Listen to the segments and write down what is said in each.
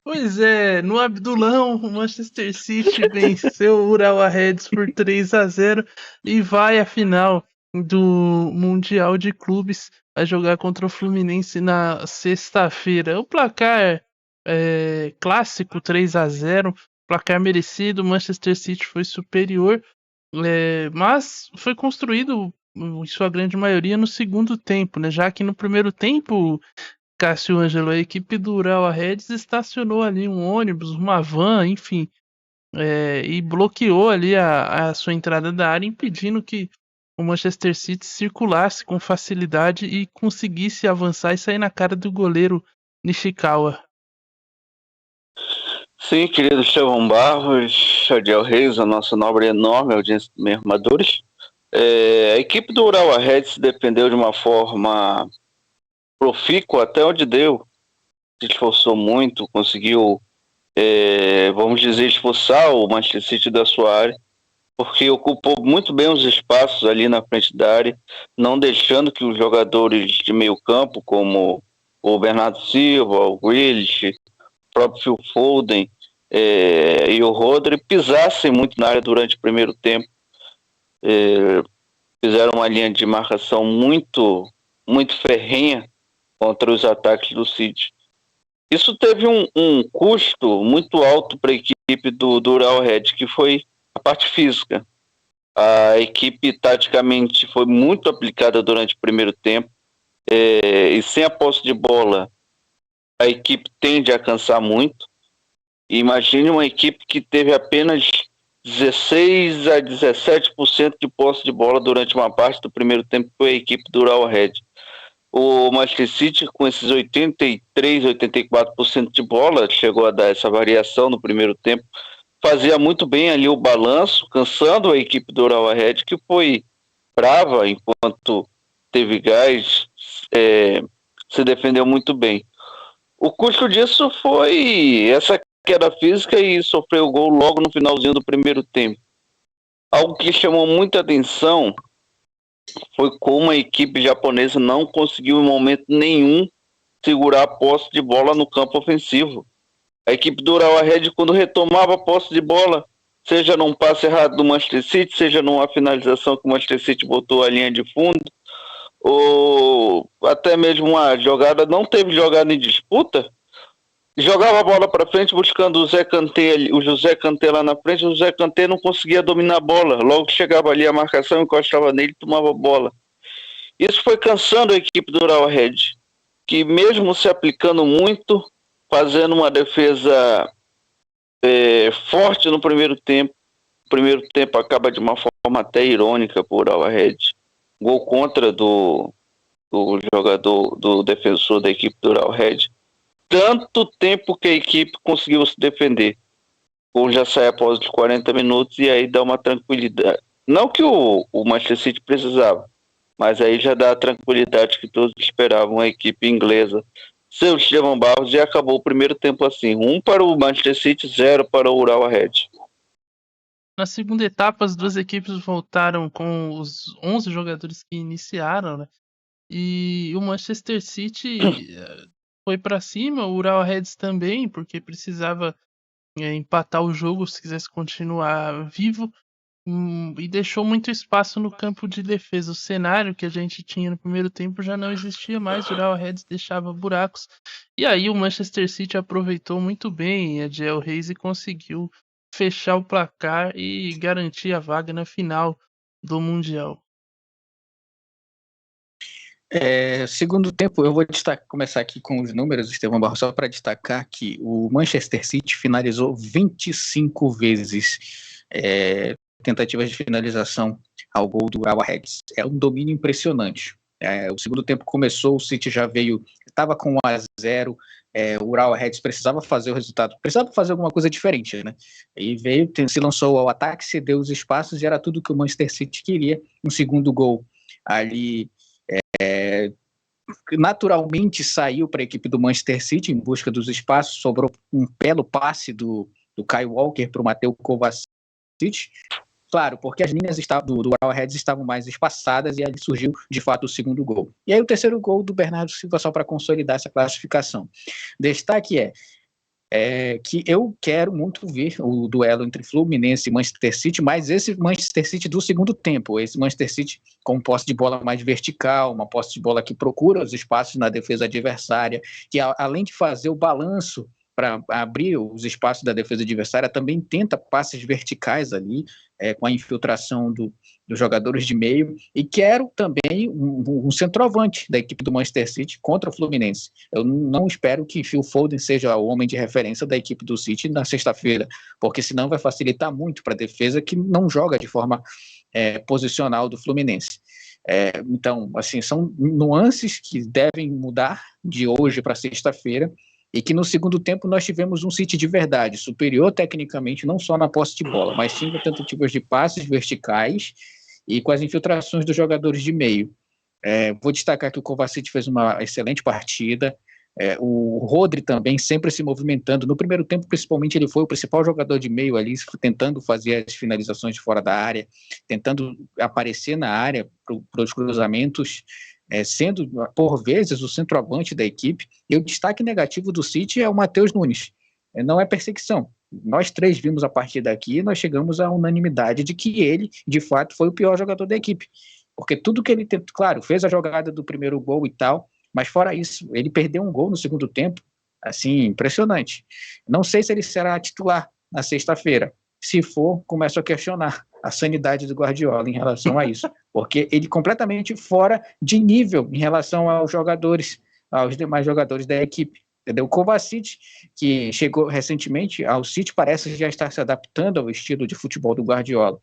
Pois é, no Abdulão, o Manchester City venceu o Urawa Reds por 3-0 e vai à final do Mundial de Clubes. Vai jogar contra o Fluminense na sexta-feira. O placar é clássico 3-0, placar merecido. O Manchester City foi superior, mas foi construído em sua grande maioria no segundo tempo, né? Já que no primeiro tempo, Cássio Ângelo, a equipe do Urawa Reds estacionou ali um ônibus, uma van, enfim, e bloqueou ali a sua entrada da área, impedindo que o Manchester City circulasse com facilidade e conseguisse avançar e sair na cara do goleiro Nishikawa. Sim, querido Estevão Barros, Adiel Reis, a nossa nobre e enorme audiência de armadores. A equipe do Urawa Red se defendeu de uma forma profícua até onde deu. Se esforçou muito, conseguiu, vamos dizer, expulsar o Manchester City da sua área, porque ocupou muito bem os espaços ali na frente da área, não deixando que os jogadores de meio campo, como o Bernardo Silva, o Grealish, o próprio Phil Foden e o Rodri, pisassem muito na área durante o primeiro tempo. Fizeram uma linha de marcação muito, muito ferrenha contra os ataques do City. Isso teve um custo muito alto para a equipe do Urawa Red, que foi a parte física. A equipe taticamente foi muito aplicada durante o primeiro tempo, e sem a posse de bola a equipe tende a cansar muito. Imagine uma equipe que teve apenas 16 a 17% de posse de bola durante uma parte do primeiro tempo, que foi a equipe do Urawa Red. O Manchester City, com esses 83, 84% de bola, chegou a dar essa variação no primeiro tempo, fazia muito bem ali o balanço, cansando a equipe do Urawa Red, que foi brava enquanto teve gás, se defendeu muito bem. O custo disso foi essa queda física e sofreu o gol logo no finalzinho do primeiro tempo. Algo que chamou muita atenção foi como a equipe japonesa não conseguiu em momento nenhum segurar a posse de bola no campo ofensivo. A equipe do Urawa Red, quando retomava a posse de bola, seja num passe errado do Manchester City, seja numa finalização que o Manchester City botou a linha de fundo, ou até mesmo uma jogada, não teve jogada em disputa, jogava a bola para frente buscando o José Kanté lá na frente, o José Kanté não conseguia dominar a bola, logo que chegava ali a marcação, encostava nele e tomava a bola. Isso foi cansando a equipe do Urawa Red, que mesmo se aplicando muito, fazendo uma defesa forte no primeiro tempo, o primeiro tempo acaba de uma forma até irônica por Urawa Red. Gol contra do jogador, do defensor da equipe do Urawa Red. Tanto tempo que a equipe conseguiu se defender. O gol já sai após os 40 minutos e aí dá uma tranquilidade. Não que o Manchester City precisava, mas aí já dá a tranquilidade que todos esperavam a equipe inglesa. Seu Estevão Barros, e acabou o primeiro tempo assim. 1 para o Manchester City, 0 para o Urawa Red. Na segunda etapa, as duas equipes voltaram com os 11 jogadores que iniciaram, né? E o Manchester City foi para cima, o Urawa Reds também, porque precisava empatar o jogo se quisesse continuar vivo, e deixou muito espaço no campo de defesa. O cenário que a gente tinha no primeiro tempo já não existia mais, o Urawa Reds deixava buracos, e aí o Manchester City aproveitou muito bem a Adiel Reis e conseguiu fechar o placar e garantir a vaga na final do Mundial. Segundo tempo, eu vou começar aqui com os números, Estevão Barros, só para destacar que o Manchester City finalizou 25 vezes tentativas de finalização ao gol do Urawa Reds. É um domínio impressionante. O segundo tempo começou, o City já veio, estava com 1-0, o Urawa Reds precisava fazer o resultado, precisava fazer alguma coisa diferente, né? E veio, se lançou ao ataque, cedeu os espaços e era tudo que o Manchester City queria. Um segundo gol ali naturalmente saiu para a equipe do Manchester City em busca dos espaços, sobrou um belo passe do Kyle Walker para o Mateo Kovacic, claro, porque as linhas do Urawa Reds estavam mais espaçadas e ali surgiu de fato o segundo gol. E aí o terceiro gol do Bernardo Silva, só para consolidar essa classificação. Destaque que eu quero muito ver o duelo entre Fluminense e Manchester City, mas esse Manchester City do segundo tempo, esse Manchester City com posse de bola mais vertical, uma posse de bola que procura os espaços na defesa adversária, que além de fazer o balanço para abrir os espaços da defesa adversária, também tenta passes verticais ali, com a infiltração dos jogadores de meio, e quero também um centroavante da equipe do Manchester City contra o Fluminense. Eu não espero que Phil Foden seja o homem de referência da equipe do City na sexta-feira, porque senão vai facilitar muito para a defesa que não joga de forma posicional do Fluminense. Então, assim, são nuances que devem mudar de hoje para sexta-feira, e que no segundo tempo nós tivemos um City de verdade, superior tecnicamente, não só na posse de bola, mas sim com tentativas de passes verticais e com as infiltrações dos jogadores de meio. Vou destacar que o Kovacic fez uma excelente partida, o Rodri também sempre se movimentando. No primeiro tempo, principalmente, ele foi o principal jogador de meio ali, tentando fazer as finalizações de fora da área, tentando aparecer na área para os cruzamentos, sendo, por vezes, o centroavante da equipe. E o destaque negativo do City é o Matheus Nunes. Não é perseguição. Nós três vimos a partida aqui e nós chegamos à unanimidade de que ele, de fato, foi o pior jogador da equipe. Porque tudo que ele tentou, claro, fez a jogada do primeiro gol e tal, mas fora isso, ele perdeu um gol no segundo tempo, assim, impressionante. Não sei se ele será titular na sexta-feira. Se for, começo a questionar a sanidade do Guardiola em relação a isso, porque ele completamente fora de nível em relação aos jogadores, aos demais jogadores da equipe. Entendeu? O Kovacic, que chegou recentemente ao City, parece já estar se adaptando ao estilo de futebol do Guardiola.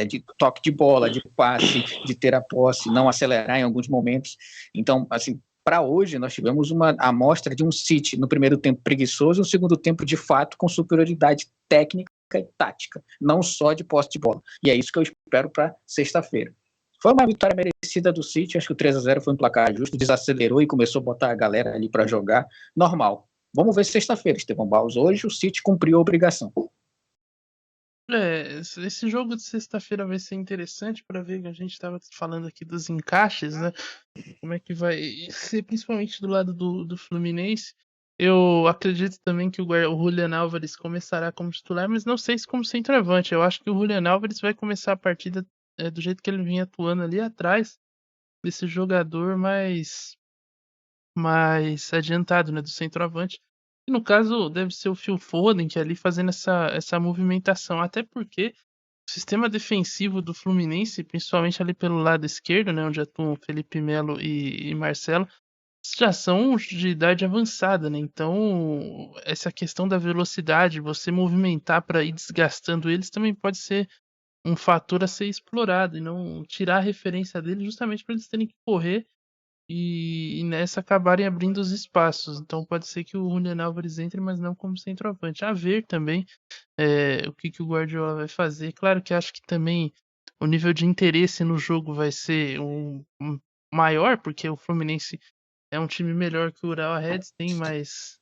De toque de bola, de passe, de ter a posse, não acelerar em alguns momentos. Então, assim, para hoje, nós tivemos uma amostra de um City no primeiro tempo preguiçoso e no segundo tempo, de fato, com superioridade técnica e tática, não só de posse de bola. E é isso que eu espero para sexta-feira. Foi uma vitória merecida do City, acho que o 3-0 foi um placar justo, desacelerou e começou a botar a galera ali para jogar, normal. Vamos ver sexta-feira, Estevão Barros. Hoje o City cumpriu a obrigação. Esse jogo de sexta-feira vai ser interessante para ver que a gente estava falando aqui dos encaixes, né? Como é que vai ser, principalmente do lado do Fluminense. Eu acredito também que o Julian Álvares começará como titular, mas não sei se como centroavante. Eu acho que o Julian Álvares vai começar a partida do jeito que ele vinha atuando ali atrás desse jogador mais adiantado, né, do centroavante. E no caso deve ser o Phil Foden que é ali fazendo essa movimentação, até porque o sistema defensivo do Fluminense, principalmente ali pelo lado esquerdo, né, onde atuam Felipe Melo e Marcelo, já são de idade avançada, né? Então, essa questão da velocidade, você movimentar para ir desgastando eles, também pode ser um fator a ser explorado e não tirar a referência deles, justamente para eles terem que correr e nessa acabarem abrindo os espaços. Então, pode ser que o Julian Álvares entre, mas não como centroavante. A ver também o que o Guardiola vai fazer. Claro que acho que também o nível de interesse no jogo vai ser um maior, porque o Fluminense é um time melhor que o Urawa Reds, tem mais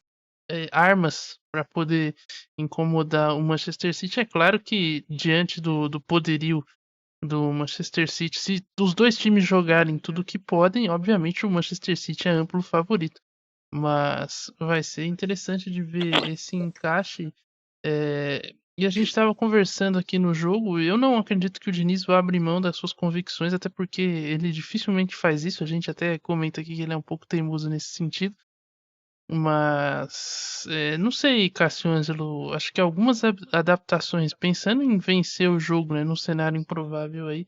armas para poder incomodar o Manchester City. É claro que diante do poderio do Manchester City, se os dois times jogarem tudo que podem, obviamente o Manchester City é amplo favorito. Mas vai ser interessante de ver esse encaixe. E a gente estava conversando aqui no jogo. Eu não acredito que o Diniz vá abrir mão das suas convicções, até porque ele dificilmente faz isso. A gente até comenta aqui que ele é um pouco teimoso nesse sentido. Mas não sei, Cassiano, acho que algumas adaptações, pensando em vencer o jogo, né, num cenário improvável aí,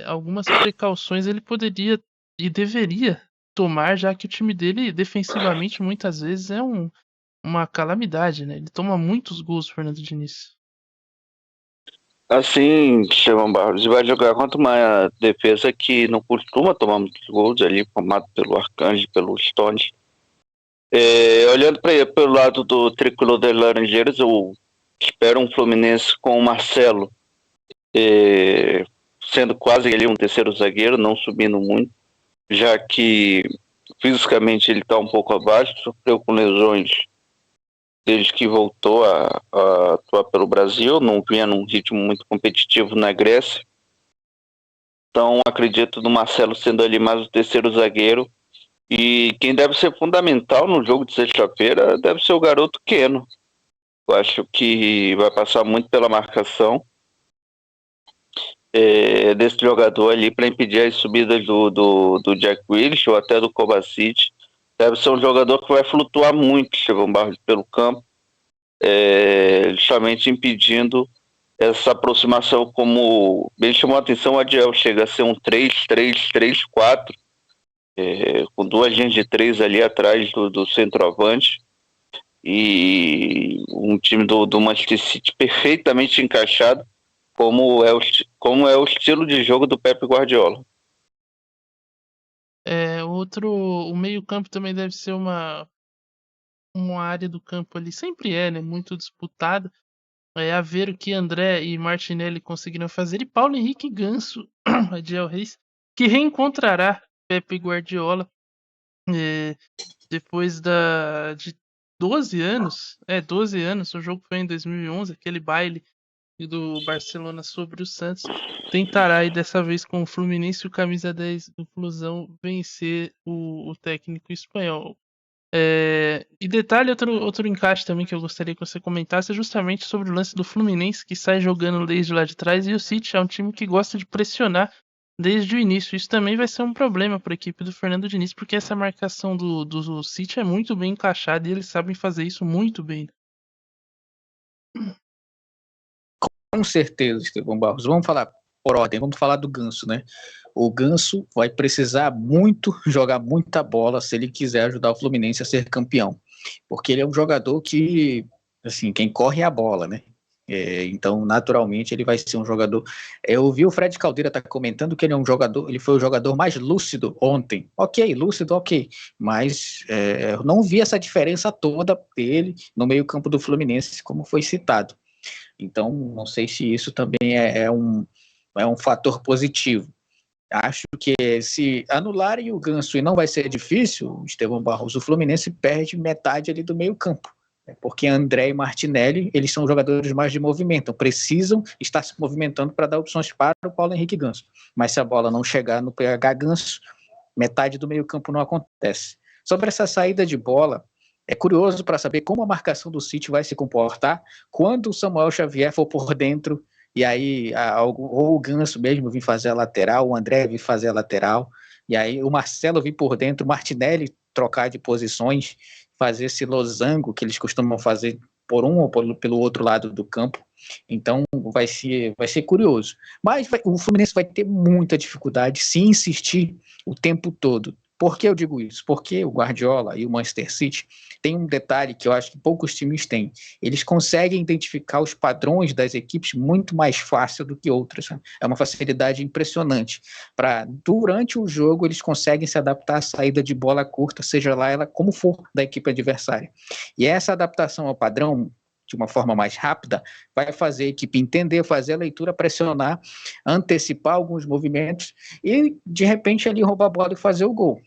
algumas precauções ele poderia e deveria tomar, já que o time dele defensivamente muitas vezes é uma calamidade, né? Ele toma muitos gols, Fernando Diniz. Assim, Estevão Barros vai jogar contra uma defesa que não costuma tomar muitos gols ali, formado pelo Arcanjo, pelo Stones. Olhando pelo lado do tricolor das Laranjeiras, eu espero um Fluminense com o Marcelo sendo quase ali um terceiro zagueiro, não subindo muito, já que fisicamente ele está um pouco abaixo, sofreu com lesões desde que voltou a atuar pelo Brasil, não vinha num ritmo muito competitivo na Grécia. Então acredito no Marcelo sendo ali mais o terceiro zagueiro E quem deve ser fundamental no jogo de sexta-feira deve ser o garoto Keno. Eu acho que vai passar muito pela marcação desse jogador ali para impedir as subidas do Jack Grealish ou até do Kovacic. Deve ser um jogador que vai flutuar muito, Estevão Barros, pelo campo, justamente impedindo essa aproximação, como bem chamou a atenção, o Adiel chega a ser um 3-3-3-4, com duas linhas de 3 ali atrás do centroavante, e um time do Manchester City perfeitamente encaixado, como é o estilo de jogo do Pep Guardiola. O meio-campo também deve ser uma área do campo ali, sempre né? Muito disputada. A ver o que André e Martinelli conseguiram fazer. E Paulo Henrique Ganso, Adiel Reis, que reencontrará Pepe Guardiola depois de 12 anos. 12 anos, o jogo foi em 2011, aquele baile do Barcelona sobre o Santos. Tentará aí dessa vez com o Fluminense e o camisa 10 do Flusão vencer o técnico espanhol. E detalhe, outro encaixe também que eu gostaria que você comentasse é justamente sobre o lance do Fluminense, que sai jogando desde lá de trás, e o City é um time que gosta de pressionar desde o início. Isso também vai ser um problema para a equipe do Fernando Diniz, porque essa marcação do City é muito bem encaixada e eles sabem fazer isso muito bem. Com certeza, Estevão Barros. Vamos falar por ordem, vamos falar do Ganso, né? O Ganso vai precisar jogar muita bola se ele quiser ajudar o Fluminense a ser campeão, porque ele é um jogador que, assim, quem corre é a bola, né? Então, naturalmente, ele vai ser um jogador. Eu vi o Fred Caldeira comentando que ele foi o jogador mais lúcido ontem. Ok, lúcido, ok, mas eu não vi essa diferença toda dele no meio-campo do Fluminense, como foi citado. Então, não sei se isso também é um fator positivo. Acho que se anularem o Ganso, e não vai ser difícil, Estevão Barros, o Fluminense perde metade ali do meio campo, porque André e Martinelli, eles são jogadores mais de movimento, precisam estar se movimentando para dar opções para o Paulo Henrique Ganso. Mas se a bola não chegar no PH Ganso, metade do meio campo não acontece. Sobre essa saída de bola, é curioso para saber como a marcação do City vai se comportar quando o Samuel Xavier for por dentro, e aí ou o Ganso mesmo vir fazer a lateral, o André vir fazer a lateral, e aí o Marcelo vir por dentro, o Martinelli trocar de posições, fazer esse losango que eles costumam fazer por um ou pelo outro lado do campo. Então vai ser curioso. Mas o Fluminense vai ter muita dificuldade se insistir o tempo todo. Por que eu digo isso? Porque o Guardiola e o Manchester City tem um detalhe que eu acho que poucos times têm. Eles conseguem identificar os padrões das equipes muito mais fácil do que outras. Né? É uma facilidade impressionante. Durante o jogo, eles conseguem se adaptar à saída de bola curta, seja lá ela como for, da equipe adversária. E essa adaptação ao padrão, de uma forma mais rápida, vai fazer a equipe entender, fazer a leitura, pressionar, antecipar alguns movimentos e, de repente, ali roubar a bola e fazer o gol.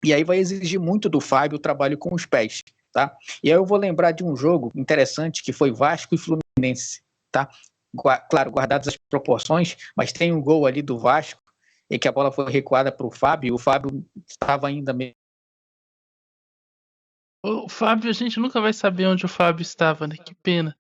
E aí vai exigir muito do Fábio o trabalho com os pés, tá? E aí eu vou lembrar de um jogo interessante que foi Vasco e Fluminense, tá? Claro, guardadas as proporções, mas tem um gol ali do Vasco e que a bola foi recuada para o Fábio estava ainda meio... O Fábio, a gente nunca vai saber onde o Fábio estava, né? Que pena.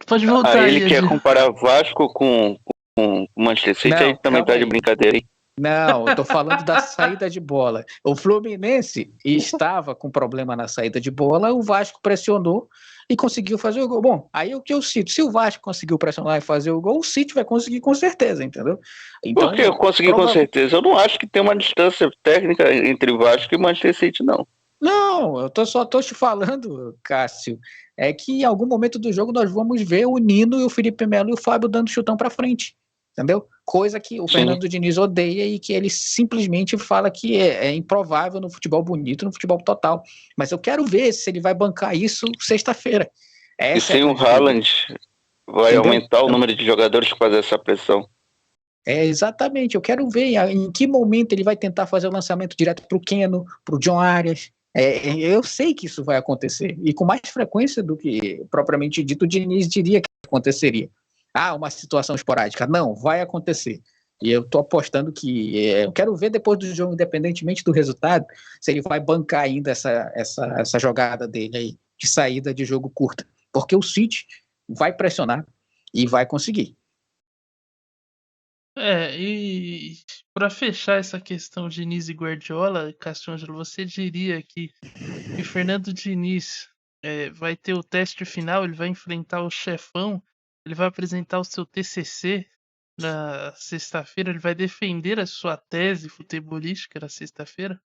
Pode voltar aí. Ele quer comparar Vasco com o Manchester City, aí também tá de brincadeira, hein? Não, eu tô falando da saída de bola. O Fluminense estava com problema na saída de bola, o Vasco pressionou e conseguiu fazer o gol. Bom, aí o que eu cito, se o Vasco conseguiu pressionar e fazer o gol, o City vai conseguir com certeza, entendeu? Então, por que eu consegui com certeza? Eu não acho que tem uma distância técnica entre Vasco e Manchester City, não. Não, eu só tô te falando, Cássio, é que em algum momento do jogo nós vamos ver o Nino e o Felipe Melo e o Fábio dando chutão pra frente, entendeu? Coisa que o Fernando Diniz odeia e que ele simplesmente fala que é improvável no futebol bonito, no futebol total. Mas eu quero ver se ele vai bancar isso sexta-feira. E sem o Haaland, vai aumentar o número de jogadores que fazem essa pressão. Exatamente, eu quero ver em que momento ele vai tentar fazer o lançamento direto para o Keno, para o John Arias. Eu sei que isso vai acontecer, e com mais frequência do que propriamente dito o Diniz diria que aconteceria. Uma situação esporádica. Não, vai acontecer. E eu tô apostando que eu quero ver depois do jogo, independentemente do resultado, se ele vai bancar ainda essa jogada dele aí de saída de jogo curta, porque o City vai pressionar e vai conseguir. E para fechar essa questão de Diniz e Guardiola, Castiângelo, você diria que Fernando Diniz vai ter o teste final, ele vai enfrentar o chefão, ele vai apresentar o seu TCC na sexta-feira, ele vai defender a sua tese futebolística na sexta-feira?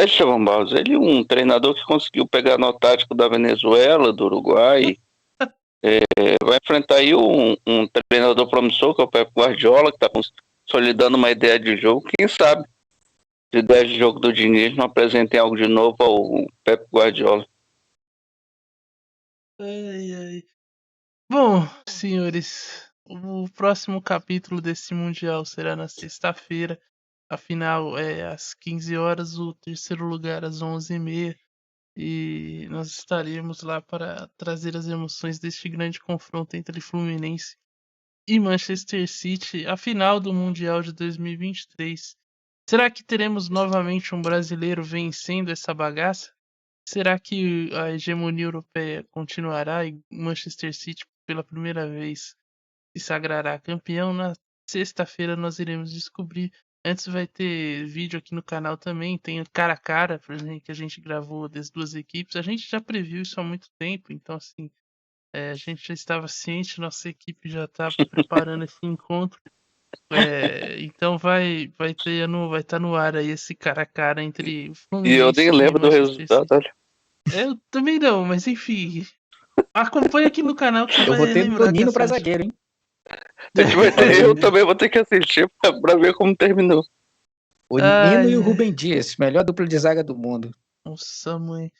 Chevon Barros, ele é um treinador que conseguiu pegar no tático da Venezuela, do Uruguai. Vai enfrentar aí um treinador promissor, que é o Pep Guardiola, que está consolidando uma ideia de jogo. Quem sabe, de ideia de jogo do Diniz, não apresentem algo de novo ao Pep Guardiola. Ai. Bom, senhores, o próximo capítulo desse Mundial será na sexta-feira. A final é às 15 horas, o terceiro lugar às 11h30. E nós estaremos lá para trazer as emoções deste grande confronto entre Fluminense e Manchester City, a final do Mundial de 2023. Será que teremos novamente um brasileiro vencendo essa bagaça? Será que a hegemonia europeia continuará e Manchester City, pela primeira vez, se sagrará campeão? Na sexta-feira nós iremos descobrir. Antes vai ter vídeo aqui no canal também, tem o cara a cara, por exemplo, que a gente gravou das duas equipes. A gente já previu isso há muito tempo, então assim, a gente já estava ciente, nossa equipe já estava preparando esse encontro. Então vai estar no ar aí esse cara a cara entre o E Fluminense eu nem lembro do Manchester resultado, City. olha. Eu também não, mas enfim. Acompanha aqui no canal que você Eu vai vou ter lembrar. Nino pra Cassiano. zagueiro, hein? Eu também vou ter que assistir pra ver como terminou. O Nino e o Rubem Dias, melhor dupla de zaga do mundo. Nossa, mãe.